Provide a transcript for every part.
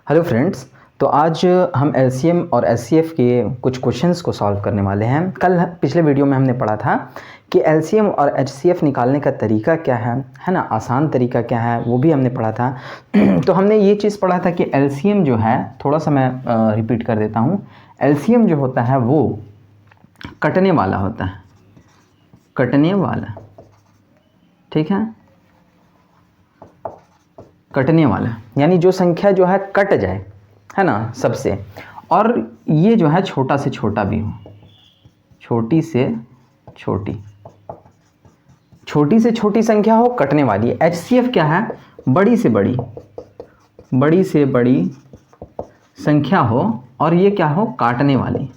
Hello friends, तो आज हम एलसीएम और एचसीएफ के कुछ क्वेश्चंस को सॉल्व करने वाले हैं। कल पिछले वीडियो में हमने पढ़ा था कि एलसीएम और एचसीएफ निकालने का तरीका क्या है ना, आसान तरीका क्या है, वो भी हमने पढ़ा था। तो हमने ये चीज़ पढ़ा था कि एलसीएम जो है, थोड़ा सा मैं रिपीट कर देता हूँ। एलसीएम जो होता है वो कटने वाला होता है, कटने वाला, ठीक है, कटने वाला यानी जो संख्या जो है कट जाए, है ना, सबसे, और ये जो है छोटा से छोटा भी हो, छोटी से छोटी, छोटी से छोटी संख्या हो, कटने वाली। एचसीएफ क्या है? बड़ी से बड़ी, बड़ी से बड़ी संख्या हो और ये क्या हो? काटने वाली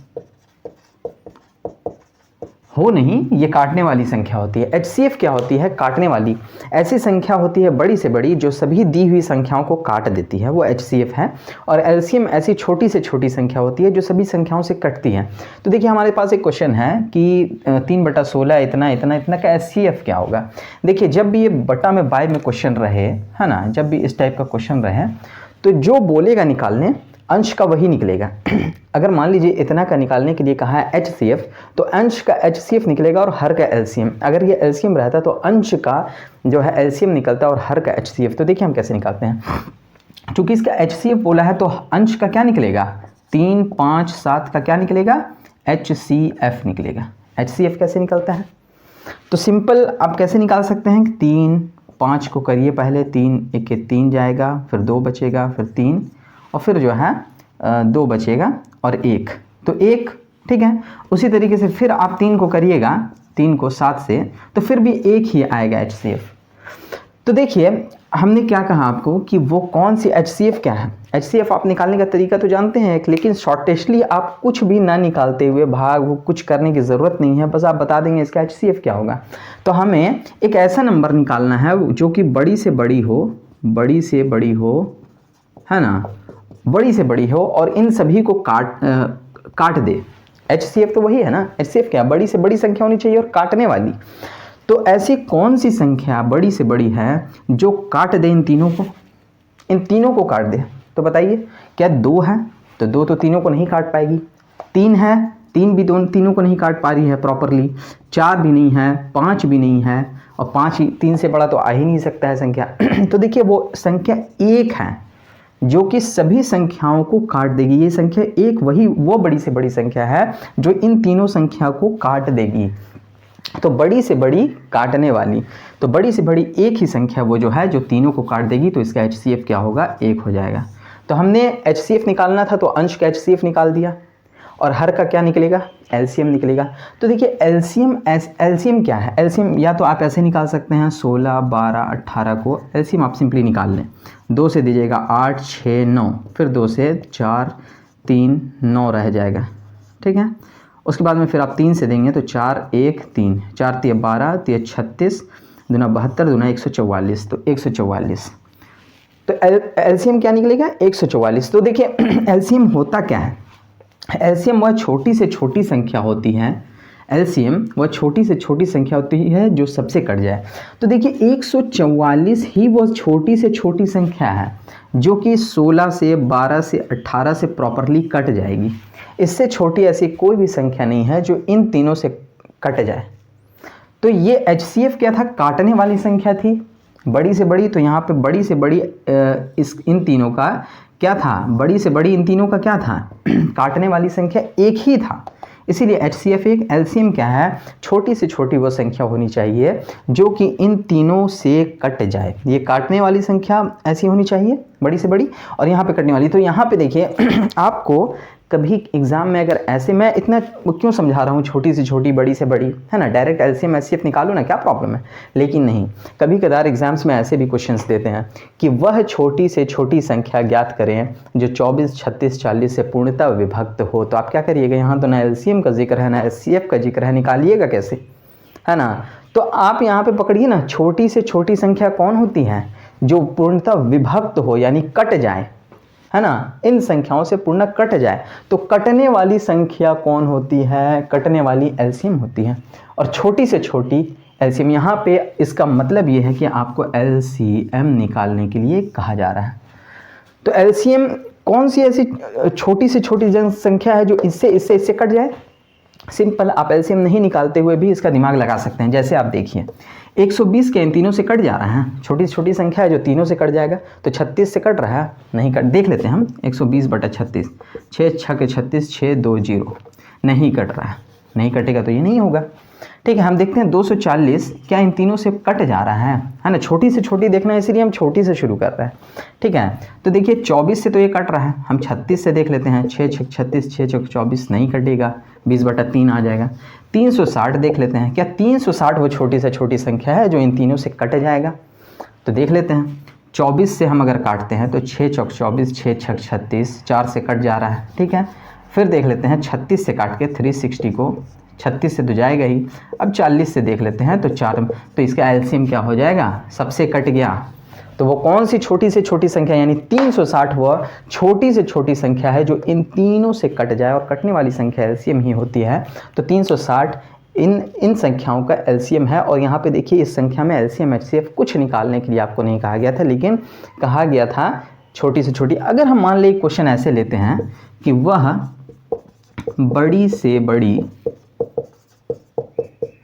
हो नहीं, ये काटने वाली संख्या होती है। एचसीएफ क्या होती है? काटने वाली। ऐसी संख्या होती है बड़ी से बड़ी जो सभी दी हुई संख्याओं को काट देती है, वो एचसीएफ है। और एलसीएम ऐसी छोटी से छोटी संख्या होती है जो सभी संख्याओं से कटती है। तो देखिए, हमारे पास एक क्वेश्चन है कि 3/16 इतना इतना इतना का एचसीएफ क्या होगा। देखिए, जब भी ये बटा में बाय में क्वेश्चन रहे, है ना, जब भी इस टाइप का क्वेश्चन रहे, तो जो बोलेगा निकालने, अंश का वही निकलेगा। अगर मान लीजिए इतना का निकालने के लिए कहा है एचसीएफ, तो अंश का एचसीएफ निकलेगा और हर का एलसीएम। अगर ये एलसीएम रहता तो अंश का जो है एलसीएम निकलता और हर का एचसीएफ। तो देखिए हम कैसे निकालते हैं। चूंकि इसका एचसीएफ बोला है तो अंश का क्या निकलेगा? 3, 5, 7 का क्या निकलेगा? एचसीएफ निकलेगा। एचसीएफ कैसे निकलता है? तो सिंपल आप कैसे निकाल सकते हैं? 3, 5 को करिए पहले, 3 1 3 जाएगा, फिर 2 बचेगा, फिर 3, और फिर जो है 2 बचेगा और 1, तो 1, ठीक है। उसी तरीके से फिर आप 3 को करिएगा, 3 को 7 से, तो फिर भी 1 ही आएगा एचसीएफ। तो देखिए, हमने क्या कहा आपको कि वो कौन सी एचसीएफ क्या है। एचसीएफ आप निकालने का तरीका तो जानते हैं एक, लेकिन शॉर्टेस्टली आप कुछ भी ना निकालते हुए भाग वो कुछ करने की ज़रूरत नहीं है, बस आप बता देंगे इसका एचसीएफ क्या होगा। तो हमें एक ऐसा नंबर निकालना है जो कि बड़ी से बड़ी हो, बड़ी से बड़ी हो, है ना, बड़ी से बड़ी हो और इन सभी को काट दे। एचसीएफ तो वही है ना। एचसीएफ क्या? बड़ी से बड़ी संख्या होनी चाहिए और काटने वाली। तो ऐसी कौन सी संख्या बड़ी से बड़ी है जो काट दे इन तीनों को, इन तीनों को काट दे? तो बताइए, क्या 2 है? तो 2 तो तीनों को नहीं काट पाएगी। 3 है, 3 भी तीनों को नहीं काट पा रही है प्रॉपरली। 4 भी नहीं है, 5 भी नहीं है, और 5 3 से बड़ा तो आ ही नहीं सकता है संख्या। तो देखिए, वो संख्या 1 है जो कि सभी संख्याओं को काट देगी। ये संख्या 1 वही वो बड़ी से बड़ी संख्या है जो इन तीनों संख्या को काट देगी। तो बड़ी से बड़ी काटने वाली, तो बड़ी से बड़ी एक ही संख्या वो जो है जो तीनों को काट देगी। तो इसका एचसीएफ क्या होगा? 1 हो जाएगा। तो हमने एचसीएफ निकालना था तो अंश का एचसीएफ निकाल दिया, और हर का क्या निकलेगा? एलसीएम निकलेगा। तो देखिए, एलसीएम क्या है? एलसीएम या तो आप ऐसे निकाल सकते हैं, 16, 12, 18 को एलसीएम आप सिंपली निकाल लें। 2 से दीजिएगा 8, 6, 9, फिर 2 से 4, 3, 9 रह जाएगा, ठीक है। उसके बाद में फिर आप 3 से देंगे तो 4, 1, 3, 4 3 12, 3 36, दूना 72, दूना 144, तो 144। तो एलसीएम क्या निकलेगा? 144। तो देखिए, एलसीएम होता क्या है? एलसीएम वह छोटी से छोटी संख्या होती है। एलसीएम वह छोटी से छोटी संख्या होती है जो सबसे कट जाए। तो देखिए, 144 ही वह छोटी से छोटी संख्या है जो कि 16 से 12 से 18 से प्रॉपरली कट जाएगी। इससे छोटी ऐसी कोई भी संख्या नहीं है जो इन तीनों से कट जाए। तो ये एचसीएफ क्या था? काटने वाली संख्या थी, बड़ी से बड़ी। तो यहाँ पे बड़ी से बड़ी इन तीनों का क्या था? बड़ी से बड़ी इन तीनों का क्या था? काटने वाली संख्या 1 ही था, इसीलिए एचसीएफ 1। एलसीएम क्या है? छोटी से छोटी वो संख्या होनी चाहिए जो कि इन तीनों से कट जाए। ये काटने वाली संख्या ऐसी होनी चाहिए, बड़ी से बड़ी, और यहाँ पे कटने वाली। तो यहाँ पे देखिए, आपको कभी एग्जाम में अगर ऐसे, मैं इतना क्यों समझा रहा हूँ, छोटी से छोटी, बड़ी से बड़ी, है ना, डायरेक्ट एलसीएम एचसीएफ निकालो ना, क्या प्रॉब्लम है। लेकिन नहीं, कभी कदार एग्जाम्स में ऐसे भी क्वेश्चंस देते हैं कि वह छोटी से छोटी संख्या ज्ञात करें जो 24, 36, 40 से पूर्णतः विभक्त हो। तो आप क्या करिएगा, यहाँ तो ना एलसीएम का जिक्र है ना एचसीएफ का जिक्र है, निकालिएगा कैसे, है ना। तो आप यहाँ पे पकड़िए ना, छोटी से छोटी संख्या कौन होती है? जो पूर्णतः विभक्त हो, यानी कट जाए, है ना, इन संख्याओं से पूर्ण कट जाए। तो कटने वाली संख्या कौन होती है? कटने वाली एलसीएम होती है। और छोटी से छोटी एलसीएम, यहाँ पे इसका मतलब ये है कि आपको एलसीएम निकालने के लिए कहा जा रहा है। तो एलसीएम कौन सी ऐसी छोटी से छोटी संख्या है जो इससे कट जाए? सिंपल, आप एलसीएम नहीं निकालते हुए भी इसका दिमाग लगा सकते हैं। जैसे आप देखिए 120 के इन तीनों से कट जा रहा है, छोटी से छोटी संख्या है जो तीनों से कट जाएगा, तो 36 से कट रहा है, नहीं कट, देख लेते हैं हम 120/36, 6 6 के 36, 6 2 0, नहीं कट रहा है, नहीं कटेगा तो ये नहीं होगा। ठीक है, हम देखते हैं 240 क्या इन तीनों से कट जा रहा है ना, छोटी से छोटी देखना है इसलिए हम छोटी से शुरू कर रहे हैं। ठीक है, तो देखिए 24 से तो ये कट रहा है, हम 36 से देख लेते हैं, 6 6 36, 6 6 24, नहीं कटेगा, 20/3 आ जाएगा। 360 देख लेते हैं, क्या 360 वो छोटी से छोटी संख्या है जो इन तीनों से कट जाएगा? तो देख लेते हैं, 24 से हम अगर काटते हैं तो 6 चौक 24, 6 6 36, 4 से कट जा रहा है। ठीक है, फिर देख लेते हैं 36 से काट के 360 को, 36 से तो जाएगा ही, अब 40 से देख लेते हैं तो 4, तो इसका एलसीएम क्या हो जाएगा? सबसे कट गया, तो वो कौन सी छोटी से छोटी संख्या, यानी 360 वह छोटी से छोटी संख्या है जो इन तीनों से कट जाए, और कटने वाली संख्या एलसीएम ही होती है। तो 360 इन संख्याओं का एलसीएम है। और यहाँ पे देखिए इस संख्या में एलसीएम एचसीएफ कुछ निकालने के लिए आपको नहीं कहा गया था, लेकिन कहा गया था छोटी से छोटी। अगर हम मान लें क्वेश्चन ऐसे लेते हैं कि वह बड़ी से बड़ी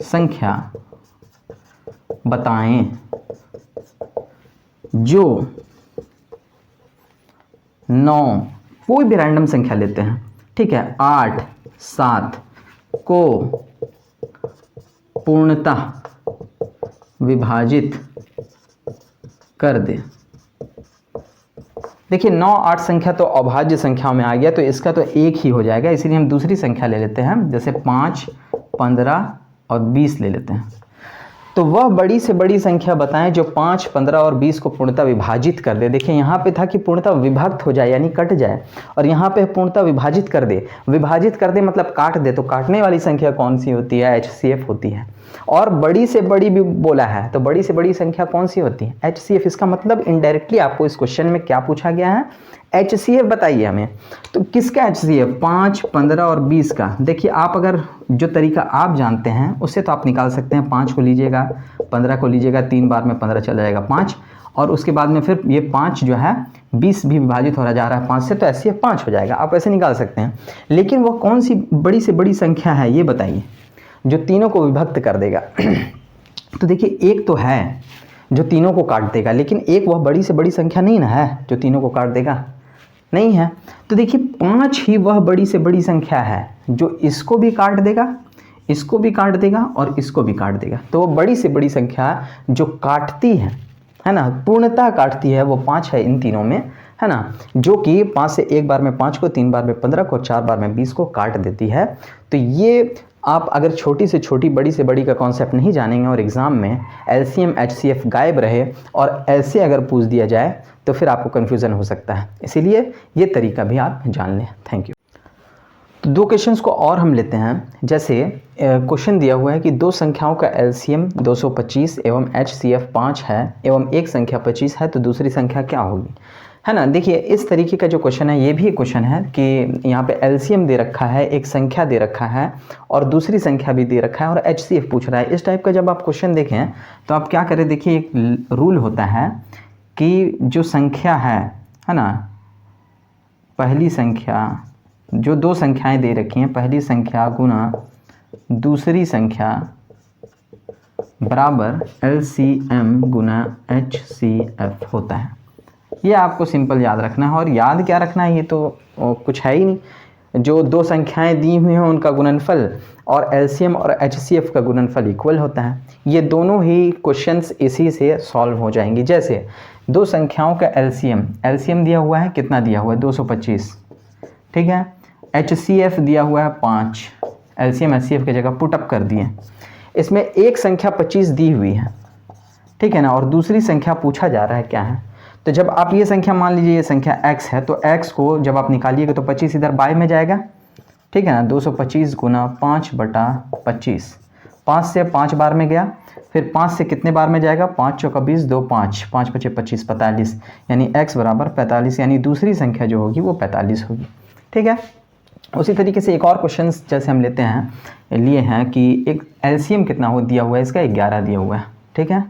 संख्या बताएं जो 9, कोई भी रैंडम संख्या लेते हैं, ठीक है, 8 7 को पूर्णतः विभाजित कर दे। देखिए 9 8 संख्या तो अभाज्य संख्याओं में आ गया, तो इसका तो एक ही हो जाएगा, इसीलिए हम दूसरी संख्या ले लेते हैं, जैसे 5 15 और 20 ले लेते हैं। तो वह बड़ी से बड़ी संख्या बताएं जो 5 15 और 20 को पूर्णतः विभाजित कर दे। देखिए यहाँ पे था कि पूर्णतः विभक्त हो जाए यानी कट जाए, और यहाँ पे पूर्णतः विभाजित कर दे। विभाजित कर दे मतलब काट दे, तो काटने वाली संख्या कौन सी होती है? एचसीएफ होती है। और बड़ी से बड़ी भी बोला है, तो बड़ी से बड़ी संख्या कौन सी होती है? एचसीएफ। इसका मतलब इनडायरेक्टली आपको इस क्वेश्चन में क्या पूछा गया है? एचसीएफ बताइए हमें। तो किसका एचसीएफ? 5 15 और 20 का। देखिए आप अगर जो तरीका आप जानते हैं उससे तो आप निकाल सकते हैं। 5 को लीजिएगा, 15 को लीजिएगा, 3 बार में 15 चला जाएगा 5, और उसके बाद में फिर ये 5 जो है 20 भी विभाजित हो जा रहा है 5 से, तो ऐसे 5 हो जाएगा। आप ऐसे निकाल सकते हैं। लेकिन वो कौन सी बड़ी से बड़ी संख्या है ये बताइए जो तीनों को विभक्त कर देगा। तो देखिए एक तो है जो तीनों को काट देगा, लेकिन एक वह बड़ी से बड़ी संख्या नहीं ना है जो तीनों को काट देगा, नहीं है। तो देखिए 5 ही वह बड़ी से बड़ी संख्या है जो इसको भी काट देगा, इसको भी काट देगा और इसको भी काट देगा। तो वो बड़ी से बड़ी संख्या जो काटती है ना, पूर्णतः काटती है, वो 5 है इन तीनों में, है ना, जो कि 5 से एक बार में 5 को, 3 बार में 15 को, 4 बार में 20 को काट देती है। तो ये आप अगर छोटी से छोटी बड़ी से बड़ी का कॉन्सेप्ट नहीं जानेंगे और एग्ज़ाम में एलसीएम एचसीएफ गायब रहे और ऐसे अगर पूछ दिया जाए तो फिर आपको कन्फ्यूज़न हो सकता है, इसीलिए ये तरीका भी आप जान लें। Thank you. तो 2 क्वेश्चंस को और हम लेते हैं। जैसे क्वेश्चन दिया हुआ है कि 2 संख्याओं का एलसीएम 225 एवं एचसीएफ 5 है एवं एक संख्या 25 है, तो दूसरी संख्या क्या होगी, है ना। देखिए इस तरीके का जो क्वेश्चन है ये भी क्वेश्चन है कि यहाँ पे एलसीएम दे रखा है, एक संख्या दे रखा है और दूसरी संख्या भी दे रखा है और एचसीएफ पूछ रहा है। इस टाइप का जब आप क्वेश्चन देखें तो आप क्या करें, देखिए एक रूल होता है कि जो संख्या है ना, पहली संख्या, जो 2 संख्याएं दे रखी हैं, पहली संख्या गुना दूसरी संख्या बराबर एलसीएम गुना एचसीएफ होता है। ये आपको सिंपल याद रखना है। और याद क्या रखना है, ये तो कुछ है ही नहीं। जो 2 संख्याएं दी हुई हैं उनका गुणनफल और एलसीएम और एचसीएफ का गुणनफल इक्वल होता है। ये दोनों ही क्वेश्चंस इसी से सॉल्व हो जाएंगे। जैसे 2 संख्याओं का एलसीएम दिया हुआ है, कितना दिया हुआ है? 225, ठीक है। एचसीएफ दिया हुआ है 5, एलसीएम एचसीएफ की जगह पुटअप कर दिए। इसमें एक संख्या 25 दी हुई है, ठीक है ना, और दूसरी संख्या पूछा जा रहा है क्या है। तो जब आप ये संख्या मान लीजिए ये संख्या x है, तो x को जब आप निकालिएगा तो 25 इधर बाय में जाएगा, ठीक है ना। 225 गुना 5/25, 5 से 5 बार में गया, फिर 5 से कितने बार में जाएगा? 5 चौका 20, 2 5, 5 पचे 25, 45, यानी x बराबर 45, यानी दूसरी संख्या जो होगी वो 45 होगी, ठीक है। उसी तरीके से एक और क्वेश्चन जैसे हम लेते हैं, लिए हैं कि एक एलसीएम कितना हो दिया हुआ है, इसका 11 दिया हुआ है, ठीक है।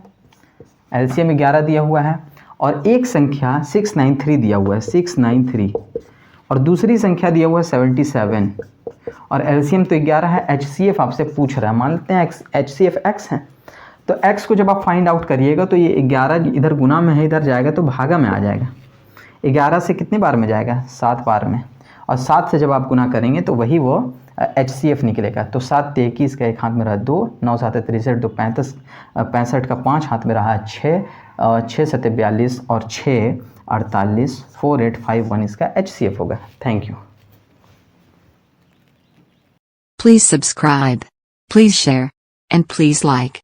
एलसीएम 11 दिया हुआ है और एक संख्या 693 दिया हुआ है, 693, और दूसरी संख्या दिया हुआ है 77, और एलसीएम तो 11 है। एचसीएफ आपसे पूछ रहा है, मान लेते हैं एचसीएफ एक्स है, तो एक्स को जब आप फाइंड आउट करिएगा तो ये 11 इधर गुना में है, इधर जाएगा तो भागा में आ जाएगा। 11 से कितने बार में जाएगा? 7 बार में, और 7 से जब आप गुना करेंगे तो वही वो एचसीएफ निकलेगा। तो 7 × 21 का एक हाथ में रहा 2, 9 × 7 = 63, 2 × 65 का 5 हाथ में रहा 6, 6 × 7 = 42 और 6 × 48, 4851 इसका एचसीएफ होगा। Thank you. Please subscribe, please share, and please like.